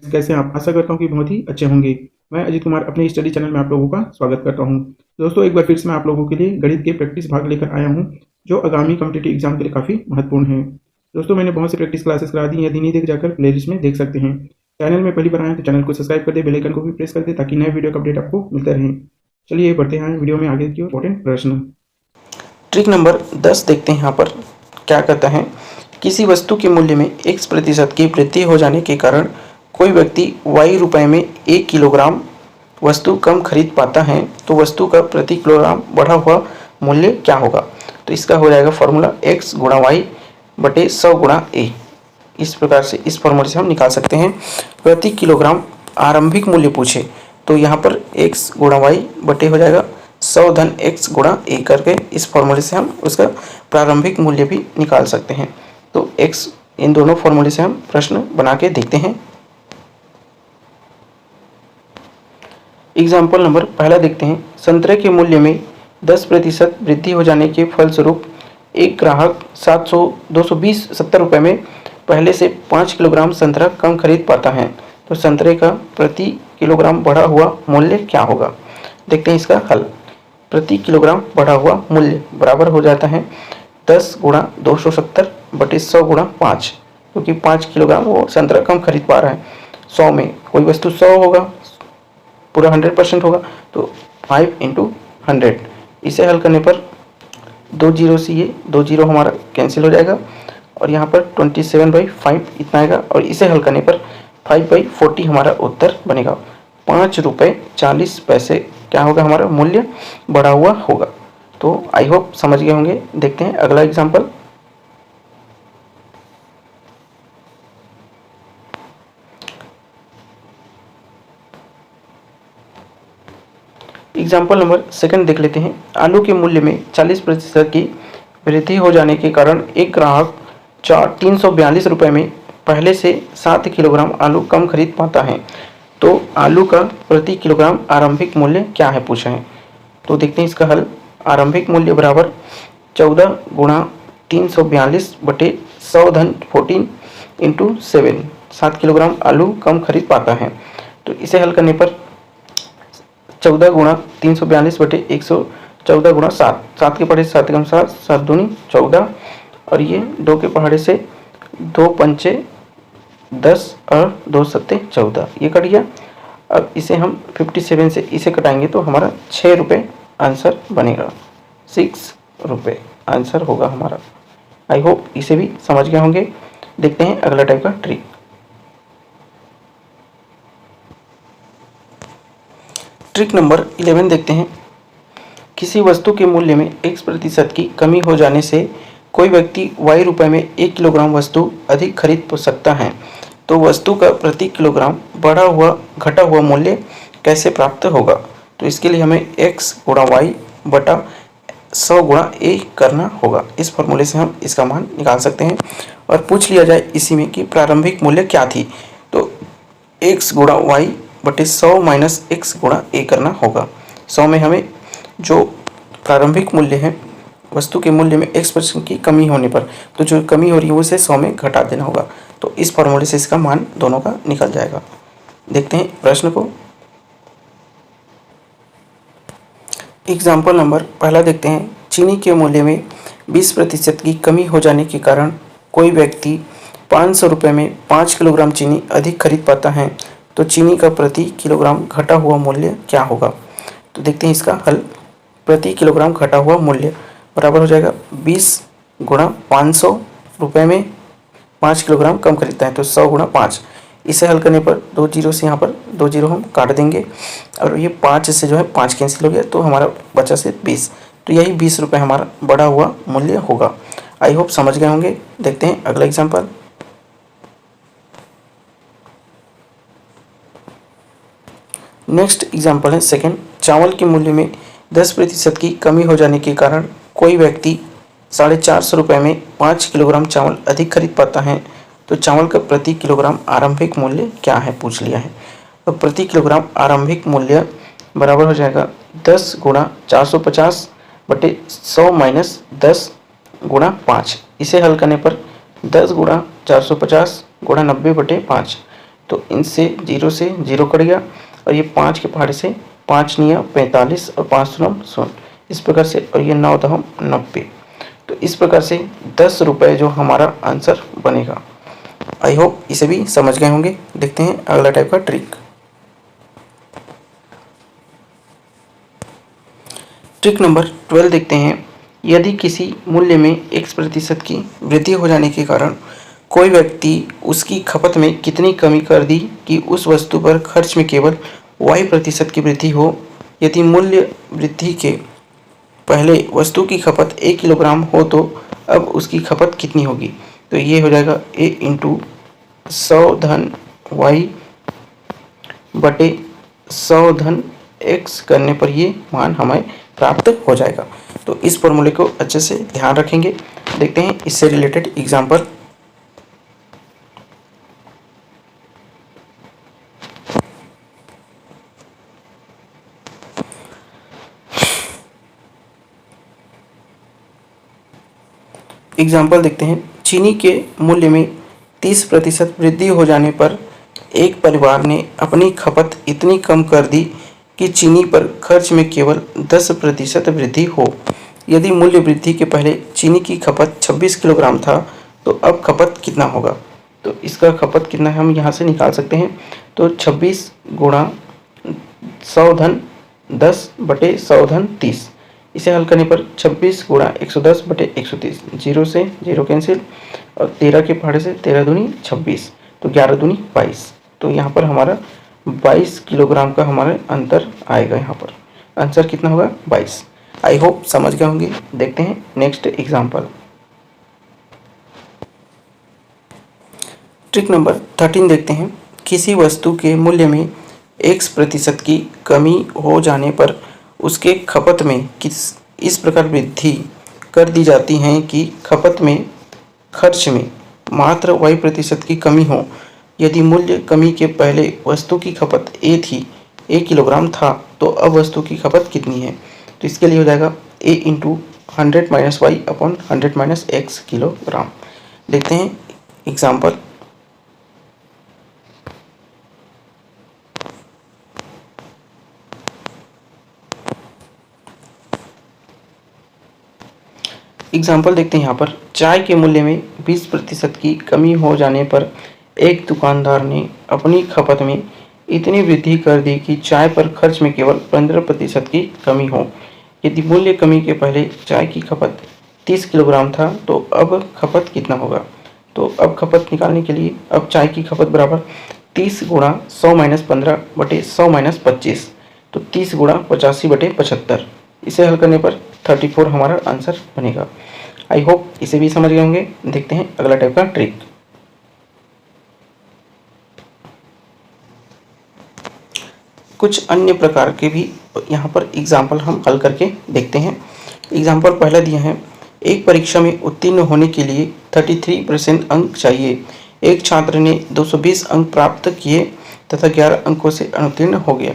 कैसे हैं आप? आशा करता हूँ कि बहुत ही अच्छे होंगे। मैं अजीत कुमार अपने स्टडी चैनल में आप लोगों का स्वागत करता हूँ। दोस्तों, एक बार फिर से मैं आप लोगों के लिए गणित के प्रैक्टिस भाग लेकर आया हूँ, जो आगामी कॉम्पिटिटिव एग्जाम के लिए काफ़ी महत्वपूर्ण है। दोस्तों, मैंने बहुत सी प्रैक्टिस क्लासेस करा दी, यदि नहीं देख जाकर प्लेलिस्ट में देख सकते हैं। चैनल में पहली बार आए तो चैनल को सब्सक्राइब कर दे, बेल आइकन को भी प्रेस कर दे ताकि नए वीडियो का अपडेट आपको मिलता रहे। चलिए बढ़ते हैं वीडियो में आगे की इंपॉर्टेंट प्रश्न। ट्रिक नंबर 10 देखते हैं। यहाँ पर क्या कहता है, किसी वस्तु के मूल्य में x% की वृद्धि हो जाने के कारण कोई व्यक्ति y रुपए में 1 किलोग्राम वस्तु कम खरीद पाता है, तो वस्तु का प्रति किलोग्राम बढ़ा हुआ मूल्य क्या होगा। तो इसका हो जाएगा फॉर्मूला x गुणा वाई बटे 100 गुणा ए। इस प्रकार से इस फॉर्मूले से हम निकाल सकते हैं। प्रति किलोग्राम आरंभिक मूल्य पूछे तो यहाँ पर x गुणा वाई बटे हो जाएगा 100 धन x गुणा ए करके इस फॉर्मूले से हम उसका प्रारंभिक मूल्य भी निकाल सकते हैं। तो x इन दोनों फॉर्मूले से हम प्रश्न बना के देखते हैं। एग्जाम्पल नंबर पहला देखते हैं। संतरे के मूल्य में 10% वृद्धि हो जाने के फलस्वरूप एक ग्राहक 220 रुपये में पहले से 5 किलोग्राम संतरा कम खरीद पाता है, तो संतरे का प्रति किलोग्राम बढ़ा हुआ मूल्य क्या होगा। देखते हैं इसका हल। प्रति किलोग्राम बढ़ा हुआ मूल्य बराबर हो जाता है 10 गुणा 270 बटे 100 गुणा 5, क्योंकि 5 किलोग्राम वो संतरा कम खरीद पा रहा है। 100 में कोई वस्तु 100 होगा, पूरा 100% होगा, तो 5 इंटू 100। इसे हल करने पर 2 जीरो से ये 2 जीरो हमारा कैंसिल हो जाएगा और यहाँ पर 27/5 इतना आएगा, और इसे हल करने पर 5/40 हमारा उत्तर बनेगा। 5 रुपये 40 पैसे क्या होगा, हमारा मूल्य बढ़ा हुआ होगा। तो आई होप समझ गए होंगे। देखते हैं अगला एग्जाम्पल। एग्जाम्पल नंबर सेकंड देख लेते हैं। आलू के मूल्य में 40% की वृद्धि हो जाने के कारण एक ग्राहक 342 रुपये में पहले से 7 किलोग्राम आलू कम खरीद पाता है, तो आलू का प्रति किलोग्राम आरंभिक मूल्य क्या है पूछा है। तो देखते हैं इसका हल। आरंभिक मूल्य बराबर 14 गुणा 342 बटे 100 धन 14 इंटू 7। 7 किलोग्राम आलू कम खरीद पाता है, तो इसे हल करने पर 14 गुणा 342 बटे 114 गुणा 7, 7 के पढ़े 7 कम 7, 7 दूनी 14, और ये 2 के पहाड़े से 2 पंचे 10 और 2 सत्ते 14, ये कट गया। अब इसे हम 57 से इसे कटाएंगे तो हमारा 6 रुपये आंसर बनेगा। 6 रुपये आंसर होगा हमारा। आई होप इसे भी समझ गए होंगे। देखते हैं अगला टाइप का ट्रिक। ट्रिक नंबर 11 देखते हैं। किसी वस्तु के मूल्य में x% की कमी हो जाने से कोई व्यक्ति y रुपये में 1 किलोग्राम वस्तु अधिक खरीद सकता है, तो वस्तु का प्रति किलोग्राम बढ़ा हुआ घटा हुआ मूल्य कैसे प्राप्त होगा। तो इसके लिए हमें x गुणा वाई बटा 100 गुणा ए करना होगा। इस फॉर्मूले से हम इसका मान निकाल सकते हैं। और पूछ लिया जाए इसी में कि प्रारंभिक मूल्य क्या थी, तो x गुणा वाई बटे 100 माइनस x गुणा ए करना होगा। 100 में हमें जो प्रारंभिक मूल्य है वस्तु के मूल्य में x% की कमी होने पर, तो जो कमी हो रही है उसे 100 में घटा देना होगा। तो इस फॉर्मूले से इसका मान दोनों का निकल जाएगा। देखते हैं प्रश्न को। एग्जाम्पल नंबर पहला देखते हैं। चीनी के मूल्य में 20% की कमी हो जाने के कारण कोई व्यक्ति 500 रुपये में 5 किलोग्राम चीनी अधिक खरीद पाता है, तो चीनी का प्रति किलोग्राम घटा हुआ मूल्य क्या होगा। तो देखते हैं इसका हल। प्रति किलोग्राम घटा हुआ मूल्य बराबर हो जाएगा 20 गुणा 500 रुपये में 5 किलोग्राम कम खरीदता है, तो 100 गुणा 5। इसे हल करने पर 2 जीरो से यहाँ पर 2 जीरो हम काट देंगे, और ये 5 से जो है 5 कैंसिल हो गया, तो हमारा बचा से 20। तो यही 20 रुपये हमारा बढ़ा हुआ मूल्य होगा। आई होप समझ गए होंगे। देखते हैं अगला एग्जाम्पल। नेक्स्ट एग्जाम्पल है सेकंड। चावल के मूल्य में 10% की कमी हो जाने के कारण कोई व्यक्ति 450 रुपये में 5 किलोग्राम चावल अधिक खरीद पाता है, तो चावल का प्रति किलोग्राम आरंभिक मूल्य क्या है पूछ लिया है। तो प्रति किलोग्राम आरंभिक मूल्य बराबर हो जाएगा 10 गुणा 450 बटे 100 माइनस 10 गुणा 5। इसे हल करने पर 10 गुणा 450 गुणा 90 बटे 5, तो इनसे 0 से 0 कट गया और ये 5 के पहाड़े से 5 निया 45 और 5 सुनम 0 इस प्रकार से, और ये 9 दहम 90। तो इस प्रकार से 10 रुपये जो हमारा आंसर बनेगा। आई होप इसे भी समझ गए होंगे। देखते हैं अगला टाइप का ट्रिक। ट्रिक नंबर 12 देखते हैं। यदि किसी मूल्य में x% की वृद्धि हो जाने के कारण कोई व्यक्ति उसकी खपत में कितनी कमी कर दी कि उस वस्तु पर खर्च में केवल y% की वृद्धि हो। यदि मूल्य वृद्धि के पहले वस्तु की खपत 1 किलोग्राम हो तो अब उसकी खपत कितनी होगी। तो ये हो जाएगा a इंटू 100 धन y बटे 100 धन x करने पर ये मान हमें प्राप्त हो जाएगा। तो इस फॉर्मूले को अच्छे से ध्यान रखेंगे। देखते हैं इससे रिलेटेड एग्जांपल। एग्जाम्पल देखते हैं। चीनी के मूल्य में 30% वृद्धि हो जाने पर एक परिवार ने अपनी खपत इतनी कम कर दी कि चीनी पर खर्च में केवल 10% वृद्धि हो। यदि मूल्य वृद्धि के पहले चीनी की खपत 26 किलोग्राम था तो अब खपत कितना होगा। तो इसका खपत कितना है हम यहाँ से निकाल सकते हैं। तो 26 गुणा 100 धन 10 बटे 100 धन 30, इसे हल करने पर 26 गुणा 110 बटे 130, 0 से 0 कैंसिल और 13 के पहाड़े से 13 दूनी 26, तो 11 दूनी 22। तो यहाँ पर हमारा 22 किलोग्राम का हमारा अंतर आएगा। यहाँ पर आंसर कितना होगा 22। आई होप समझ गए होंगे। देखते हैं नेक्स्ट एग्जाम्पल। ट्रिक नंबर 13 देखते हैं। किसी वस्तु के मूल्य में x% की कमी हो जाने पर उसके खपत में इस प्रकार वृद्धि कर दी जाती है कि खपत में खर्च में मात्र y% की कमी हो। यदि मूल्य कमी के पहले वस्तु की खपत a थी, 1 किलोग्राम था, तो अब वस्तु की खपत कितनी है। तो इसके लिए हो जाएगा a into 100 minus Y upon 100 minus X kilogram. देखते हैं एग्जाम्पल। एग्जाम्पल देखते हैं यहाँ पर। चाय के मूल्य में 20% की कमी हो जाने पर एक दुकानदार ने अपनी खपत में इतनी वृद्धि कर दी कि चाय पर खर्च में केवल 15% की कमी हो। यदि मूल्य कमी के पहले चाय की खपत 30 किलोग्राम था तो अब खपत कितना होगा। तो अब खपत निकालने के लिए अब चाय की खपत बराबर 30 गुणा 100 माइनस 15 बटे 100 माइनस 25, तो 30 गुणा 85 बटे 75, इसे हल करने पर 34 हमारा आंसर बनेगा। आई होप इसे भी समझ गए होंगे। देखते हैं अगला टाइप का ट्रिक। कुछ अन्य प्रकार के भी यहाँ पर एग्जाम्पल हम हल करके देखते हैं। एग्जाम्पल पहला दिया है। एक परीक्षा में उत्तीर्ण होने के लिए 33% अंक चाहिए। एक छात्र ने 220 अंक प्राप्त किए तथा 11 अंकों से अनुत्तीर्ण हो गया।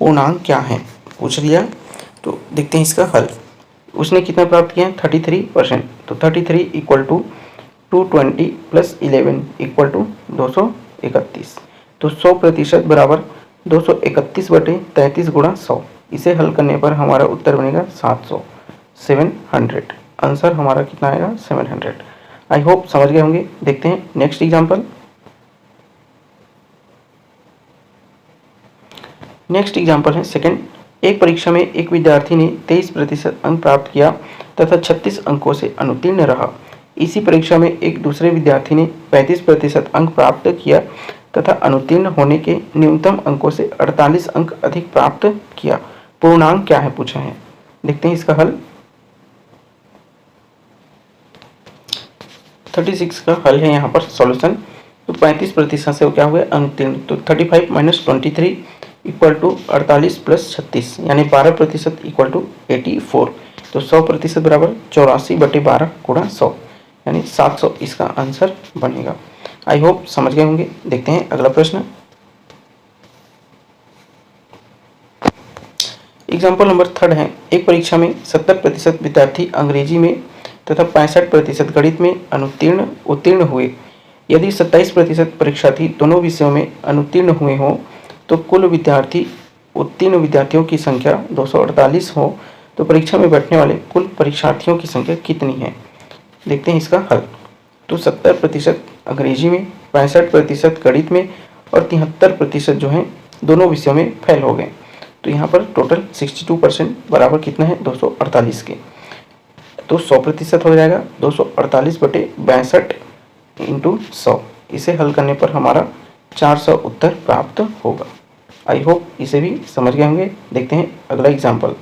पूर्णांक क्या है पूछ लिया। तो देखते हैं इसका हल। उसने कितना प्राप्त किया 33%, तो 33 equal to 220 plus 11 equal to 231, तो 100% बराबर 231 बटे 33 गुणा 100, इसे हल करने पर हमारा उत्तर बनेगा 700। आंसर हमारा कितना आएगा 700। आई होप समझ गए होंगे। देखते हैं नेक्स्ट एग्जाम्पल। नेक्स्ट एग्जाम्पल है सेकंड। एक परीक्षा में एक विद्यार्थी ने 23% अंक प्राप्त किया तथा 36 अंकों से अनुत्तीर्ण रहा। इसी परीक्षा में एक दूसरे विद्यार्थी ने 35% अंक प्राप्त किया तथा अनुत्तीर्ण होने के न्यूनतम अंकों से 48 अंक अधिक प्राप्त किया। पूर्णांक क्या है पूछा है। देखते हैं इसका हल। 36 का हल है यहाँ पर सॉल्यूशन। तो 35% से क्या हुआ अनुत्तीर्ण, तो 35 माइनस 23 इक्वल टू 48 प्लस 36, यानी 12% इक्वल टू 84, तो 100% बराबर 84 बटे 12 गुणा 100, यानी 700 इसका आंसर बनेगा। आई होप समझ गए होंगे। देखते हैं अगला प्रश्न। एग्जाम्पल नंबर 3 है। एक परीक्षा में 70% विद्यार्थी अंग्रेजी में तथा 65% गणित में उत्तीर्ण हुए। यदि 27% परीक्षार्थी दोनों विषयों में अनुत्तीर्ण हुए हों तो कुल विद्यार्थी उत्तीर्ण विद्यार्थियों की संख्या 248 हो तो परीक्षा में बैठने वाले कुल परीक्षार्थियों की संख्या कितनी है। देखते हैं इसका हल। तो 70% अंग्रेजी में, 65% गणित में और 73% जो है दोनों विषयों में फेल हो गए। तो यहाँ पर टोटल 62% बराबर कितना है 248 के। तो 100% हो जाएगा 248/62 इंटू 100। इसे हल करने पर हमारा 400 उत्तर प्राप्त होगा। आई होप इसे भी समझ गए होंगे। देखते हैं अगला एग्जाम्पल।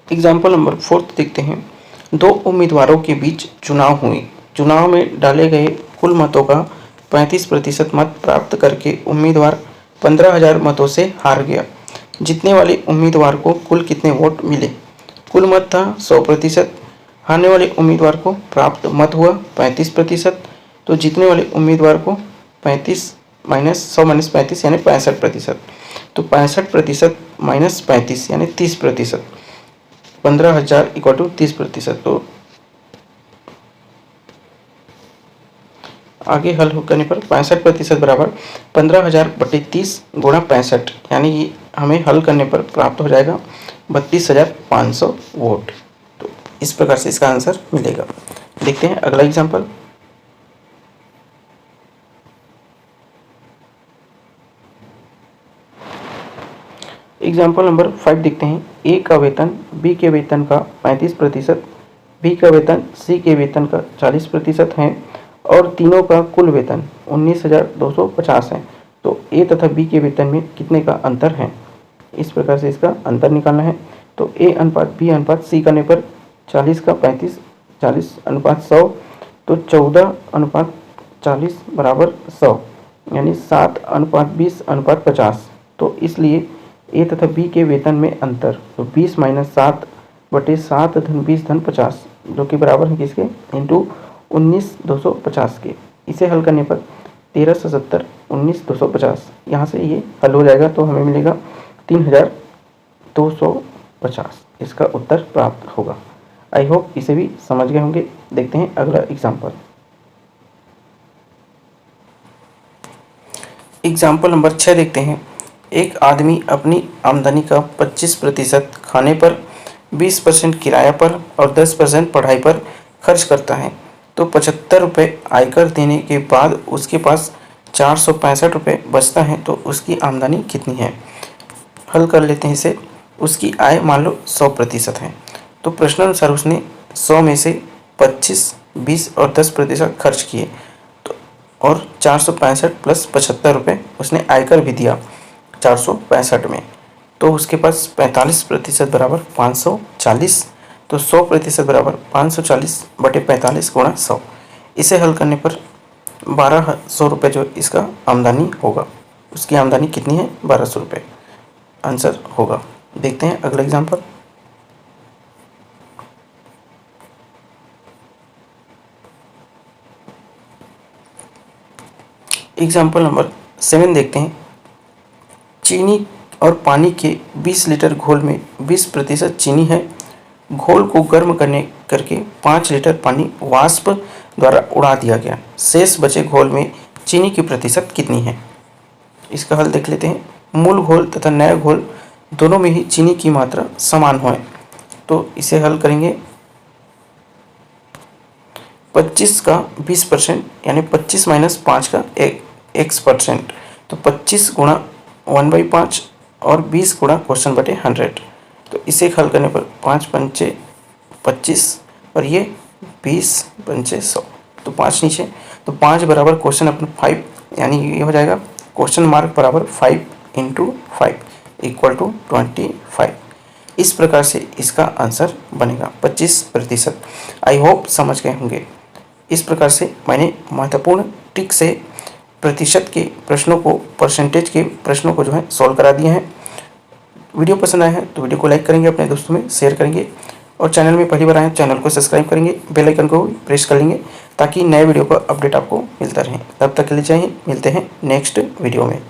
एग्जाम्पल नंबर 4 देखते हैं। दो उम्मीदवारों के बीच चुनाव हुए। चुनाव में डाले गए कुल मतों का 35% मत प्राप्त करके उम्मीदवार 15,000 मतों से हार गया। जीतने वाले उम्मीदवार को कुल कितने वोट मिले। कुल मत था 100%, हारने वाले उम्मीदवार को प्राप्त मत हुआ 35%। तो जीतने वाले उम्मीदवार को 35 माइनस 100 माइनस 35 यानी 65%। तो 65% माइनस 35 यानी 30%। 15,000 इक्वल टू 30%। तो आगे हल करने पर 65% बराबर 15,000/30 गुणा 65 यानी हमें हल करने पर प्राप्त हो जाएगा 32,500 वोट। तो इस प्रकार से इसका आंसर मिलेगा। देखते हैं अगला एग्जाम्पल। एग्जाम्पल नंबर 5 देखते हैं। ए का वेतन बी के वेतन का 35%, बी का वेतन सी के वेतन का 40% है और तीनों का कुल वेतन 19,250 है। तो ए तथा बी के वेतन में कितने का अंतर है। इस प्रकार से इसका अंतर निकालना है। तो ए अनुपात बी अनुपात सी करने पर 40 का 35, 40/100 तो 14/40 बराबर 100 यानी 7/20/50। तो इसलिए ए तथा बी के वेतन में अंतर तो 20 माइनस 7/7 धन 20 धन 50 जो कि बराबर है किसके इंटू 19,250 के। इसे हल करने पर 1370 19,250 यहाँ से ये हल हो जाएगा। तो हमें मिलेगा 3,250। इसका उत्तर प्राप्त होगा। आई होप इसे भी समझ गए होंगे। देखते हैं अगला एग्जाम्पल। एग्जाम्पल नंबर 6 देखते हैं। एक आदमी अपनी आमदनी का 25% खाने पर, 20% किराया पर और 10% पढ़ाई पर खर्च करता है। तो 75 रुपये आयकर देने के बाद उसके पास 465 रुपये बचता है। तो उसकी आमदनी कितनी है। हल कर लेते हैं इसे। उसकी आय मान लो 100% है। तो प्रश्नानुसार उसने 100 में से 25, 20 और 10% खर्च किए। तो और 465 प्लस 75 रुपये उसने आयकर भी दिया 465 में। तो उसके पास 45% बराबर 540। तो 100% बराबर 540/45 गुणा 100। इसे हल करने पर 1,200 रुपये जो इसका आमदनी होगा। उसकी आमदनी कितनी है 1,200 रुपये आंसर होगा। देखते हैं अगला एग्जाम्पल। एग्जाम्पल नंबर 7 देखते हैं। चीनी और पानी के 20 लीटर घोल में 20% चीनी है। घोल को गर्म करके 5 लीटर पानी वाष्प द्वारा उड़ा दिया गया। शेष बचे घोल में चीनी की प्रतिशत कितनी है। इसका हल देख लेते हैं। मूल घोल तथा नया घोल दोनों में ही चीनी की मात्रा समान हो। तो इसे हल करेंगे। 25 का 20% यानी 25 माइनस 5 का x%। तो 25 गुणा 1/5 और 20 गुणा क्वेश्चन बटे 100। तो इसे हल करने पर 5 पंचे 25 और ये 20 पंचे 100। तो 5 नीचे। तो 5 बराबर क्वेश्चन अपना 5 यानी ये हो जाएगा क्वेश्चन मार्क बराबर 5 × 5 इक्वल टू 25। इस प्रकार से इसका आंसर बनेगा 25%। आई होप समझ गए होंगे। इस प्रकार से मैंने महत्वपूर्ण ट्रिक से प्रतिशत के प्रश्नों को, परसेंटेज के प्रश्नों को जो है सॉल्व करा दिए हैं। वीडियो पसंद आया है तो वीडियो को लाइक करेंगे, अपने दोस्तों में शेयर करेंगे और चैनल में पहली बार आए चैनल को सब्सक्राइब करेंगे, बेल आइकन को प्रेस कर लेंगे ताकि नए वीडियो का अपडेट आपको मिलता रहे। तब तक के लिए जय हिंद, मिलते हैं नेक्स्ट वीडियो में।